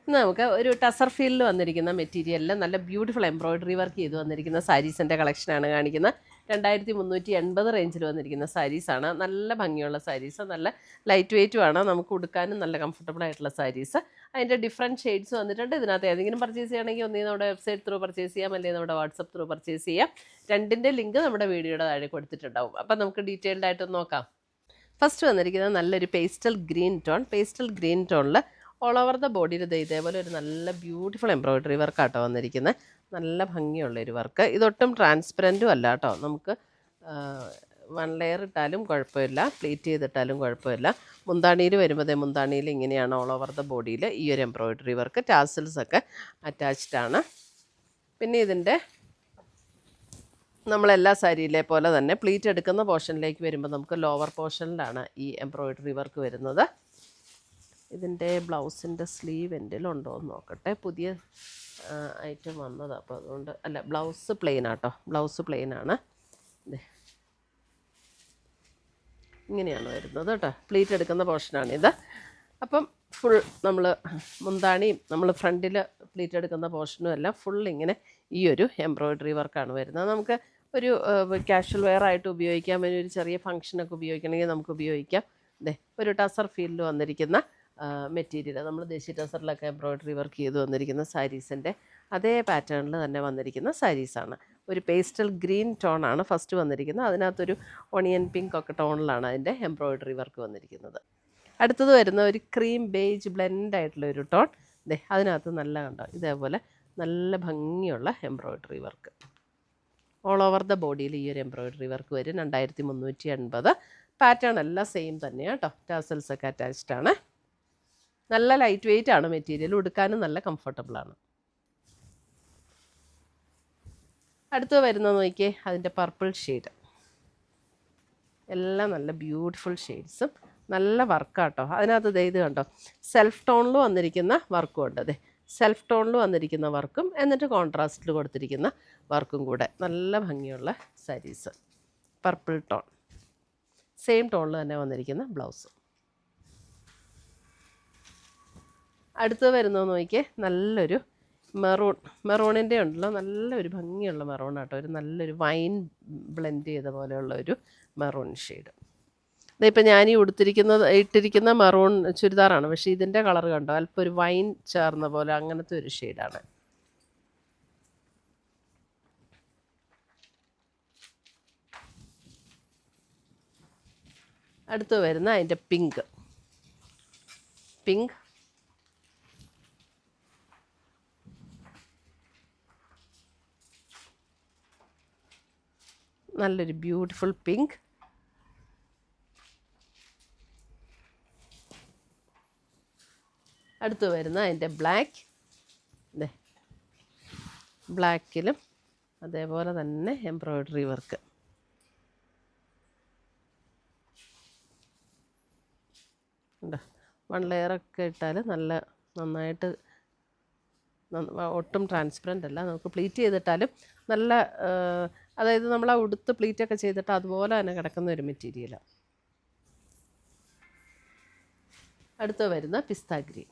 നമുക്ക് ഒരു ടസർ ഫീൽഡിൽ വന്നിരിക്കുന്ന മെറ്റീരിയലിൽ നല്ല ബ്യൂട്ടിഫുൾ എംബ്രോയിഡറി വർക്ക് ചെയ്ത് വന്നിരിക്കുന്ന സാരീസിൻ്റെ കളക്ഷനാണ് കാണിക്കുന്നത്. 2380 റേഞ്ചിൽ വന്നിരിക്കുന്ന സാരീസാണ്. നല്ല ഭംഗിയുള്ള സാരീസ്, നല്ല ലൈറ്റ് വെയ്റ്റുമാണ്, നമുക്ക് ഉടുക്കാനും നല്ല കംഫർട്ടബിൾ ആയിട്ടുള്ള സാരീസ്. അതിൻ്റെ ഡിഫറെൻറ്റ് ഷെയ്ഡ്സ് വന്നിട്ടുണ്ട്. ഇതിനകത്ത് ഏതെങ്കിലും പർച്ചേസ് ചെയ്യണമെങ്കിൽ ഒന്നേ നമ്മുടെ വെബ്സൈറ്റ് ത്രൂ പർച്ചേസ് ചെയ്യാം, അല്ലെങ്കിൽ നമ്മുടെ വാട്സപ്പ് ത്രൂ പർച്ചേസ് ചെയ്യാം. രണ്ടിൻ്റെ ലിങ്ക് നമ്മുടെ വീഡിയോയുടെ താഴെ കൊടുത്തിട്ടുണ്ടാവും. അപ്പം നമുക്ക് ഡീറ്റെയിൽഡ് ആയിട്ട് നോക്കാം. ഫസ്റ്റ് വന്നിരിക്കുന്നത് നല്ലൊരു പേസ്റ്റൽ ഗ്രീൻ ടോണിൽ ഓൾ ഓവർ ദ ബോഡിയിൽ ഇതേപോലെ ഒരു നല്ല ബ്യൂട്ടിഫുൾ എംബ്രോയിഡറി വർക്കാട്ടോ വന്നിരിക്കുന്നത്. നല്ല ഭംഗിയുള്ളൊരു വർക്ക്. ഇതൊട്ടും ട്രാൻസ്പെറൻറ്റും അല്ല കേട്ടോ. നമുക്ക് 1 ലെയർ ഇട്ടാലും കുഴപ്പമില്ല, പ്ലീറ്റ് ചെയ്തിട്ടാലും കുഴപ്പമില്ല. മുന്താണിയിൽ വരുമ്പോൾ മുന്താണിയിൽ ഇങ്ങനെയാണ് ഓൾ ഓവർ ദ ബോഡിയിൽ ഈ ഒരു എംബ്രോയിഡറി വർക്ക്. ടാസിൽസൊക്കെ അറ്റാച്ച്ഡ് ആണ്. പിന്നെ ഇതിൻ്റെ നമ്മളെല്ലാ സാരിയിലെ പോലെ തന്നെ പ്ലീറ്റ് എടുക്കുന്ന പോർഷനിലേക്ക് വരുമ്പോൾ നമുക്ക് ലോവർ പോർഷനിലാണ് ഈ എംബ്രോയിഡറി വർക്ക് വരുന്നത്. ഇതിൻ്റെ ബ്ലൗസിൻ്റെ സ്ലീവ് എന്തെങ്കിലും എന്ന് നോക്കട്ടെ. പുതിയ ഐറ്റം വന്നത്, അപ്പോൾ അതുകൊണ്ട് അല്ല, ബ്ലൗസ് പ്ലെയിൻ ആട്ടോ. ബ്ലൗസ് പ്ലെയിൻ ആണ്. ഇങ്ങനെയാണ് വരുന്നത് കേട്ടോ. പ്ലീറ്റ് എടുക്കുന്ന പോർഷനാണിത്. അപ്പം ഫുൾ നമ്മൾ മുന്താണിയും നമ്മൾ ഫ്രണ്ടിൽ പ്ലീറ്റ് എടുക്കുന്ന പോർഷനും എല്ലാം ഫുൾ ഇങ്ങനെ ഈ ഒരു എംബ്രോയിഡറി വർക്കാണ് വരുന്നത്. നമുക്ക് ഒരു കാഷ്വൽ വെയർ ആയിട്ട് ഉപയോഗിക്കാം, ഒരു ചെറിയ ഫംഗ്ഷനൊക്കെ ഉപയോഗിക്കണമെങ്കിൽ നമുക്ക് ഉപയോഗിക്കാം. ഒരു ടസർ ഫീൽഡിൽ വന്നിരിക്കുന്ന മെറ്റീരിയൽ, നമ്മൾ ദേശീയ ടസറിലൊക്കെ എംബ്രോയിഡറി വർക്ക് ചെയ്ത് വന്നിരിക്കുന്ന സാരീസിൻ്റെ അതേ പാറ്റേണിൽ തന്നെ വന്നിരിക്കുന്ന സാരീസാണ്. ഒരു പേസ്റ്റൽ ഗ്രീൻ ടോണാണ് ഫസ്റ്റ് വന്നിരിക്കുന്നത്. അതിനകത്തൊരു ഓണിയൻ പിങ്ക് ഒക്കെ ടോണിലാണ് അതിൻ്റെ എംബ്രോയിഡറി വർക്ക് വന്നിരിക്കുന്നത്. അടുത്തത് വരുന്ന ഒരു ക്രീം ബേജ് ബ്ലെൻഡ് ആയിട്ടുള്ള ഒരു ടോൺ. അതിനകത്ത് നല്ല കണ്ടോ ഇതേപോലെ നല്ല ഭംഗിയുള്ള embroidery work. All over the ബോഡിയിൽ ഈ ഒരു എംബ്രോയിഡറി വർക്ക് വരും. 2380. പാറ്റേൺ എല്ലാം സെയിം തന്നെയാണ് കേട്ടോ. ടാസൽസൊക്കെ അറ്റാച്ച്ഡ് ആണ്. നല്ല ലൈറ്റ് വെയ്റ്റ് ആണ് മെറ്റീരിയൽ, ഉടുക്കാനും നല്ല കംഫർട്ടബിളാണ്. അടുത്ത് വരുന്നത് നോക്കിയേ, അതിൻ്റെ പർപ്പിൾ ഷെയ്ഡ്. എല്ലാം നല്ല ബ്യൂട്ടിഫുൾ ഷെയ്ഡ്സും നല്ല വർക്കാട്ടോ. അതിനകത്ത് ഇത് കണ്ടോ, സെൽഫ് ടോണിൽ വന്നിരിക്കുന്ന വർക്കും ഉണ്ട്. സെൽഫ് ടോണിൽ വന്നിരിക്കുന്ന വർക്കും എന്നിട്ട് കോൺട്രാസ്റ്റിൽ കൊടുത്തിരിക്കുന്ന വർക്കും കൂടെ നല്ല ഭംഗിയുള്ള സാരീസ്. പർപ്പിൾ ടോൺ, സെയിം ടോണിൽ തന്നെ വന്നിരിക്കുന്ന ബ്ലൗസ്. അടുത്ത് വരുന്നത് നോക്കിയേ, നല്ലൊരു മെറൂണിൻ്റെ ഉണ്ടല്ലോ, നല്ലൊരു ഭംഗിയുള്ള മെറൂൺ ആട്ടോ. ഒരു നല്ലൊരു വൈൻ ബ്ലെൻഡ് ചെയ്ത പോലെയുള്ള ഒരു മെറൂൺ ഷെയ്ഡ്. ഇതിപ്പോൾ ഞാൻ ഈ ഇട്ടിരിക്കുന്ന മെറൂൺ ചുരിദാറാണ്, പക്ഷേ ഇതിൻ്റെ കളർ കണ്ടോ, അല്പം ഒരു വൈൻ ചേർന്ന പോലെ അങ്ങനത്തെ ഒരു ഷെയ്ഡാണ്. അടുത്ത് വരുന്ന അതിൻ്റെ പിങ്ക് നല്ലൊരു ബ്യൂട്ടിഫുൾ പിങ്ക്. അടുത്ത് വരുന്ന അതിൻ്റെ ബ്ലാക്കിലും അതേപോലെ തന്നെ എംബ്രോയിഡറി വർക്ക്. ഉണ്ടോ, 1 ലെയറൊക്കെ ഇട്ടാൽ നന്നായിട്ട് ഒട്ടും ട്രാൻസ്പെറൻ്റ് അല്ല. നമുക്ക് പ്ലീറ്റ് ചെയ്തിട്ടാലും നല്ല, അതായത് നമ്മൾ ആ ഉടുത്ത് പ്ലീറ്റൊക്കെ ചെയ്തിട്ട് അതുപോലെ തന്നെ കിടക്കുന്ന ഒരു മെറ്റീരിയലാണ്. അടുത്ത് വരുന്ന പിസ്ത ഗ്രീൻ.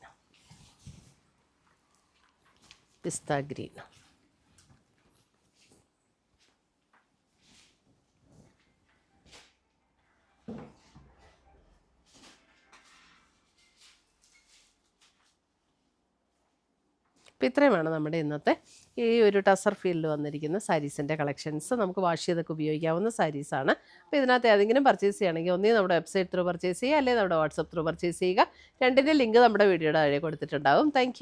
അപ്പോൾ ഇത്രയുമാണ് നമ്മുടെ ഇന്നത്തെ ഈ ഒരു ടസർ ഫീൽഡിൽ വന്നിരിക്കുന്ന സാരീസിൻ്റെ കളക്ഷൻസ്. നമുക്ക് വാഷ് ചെയ്തൊക്കെ ഉപയോഗിക്കാവുന്ന സാരീസാണ്. അപ്പോൾ ഇതിനകത്ത് ഏതെങ്കിലും പർച്ചേസ് ചെയ്യുകയാണെങ്കിൽ ഒന്നേ നമ്മുടെ വെബ്സൈറ്റ് ത്രൂ പർച്ചേസ് ചെയ്യുക, അല്ലെങ്കിൽ നമ്മുടെ വാട്സപ്പ് ത്രൂ പർച്ചേസ് ചെയ്യുക. രണ്ടിൻ്റെ ലിങ്ക് നമ്മുടെ വീഡിയോയുടെ താഴെ കൊടുത്തിട്ടുണ്ടാവും. താങ്ക്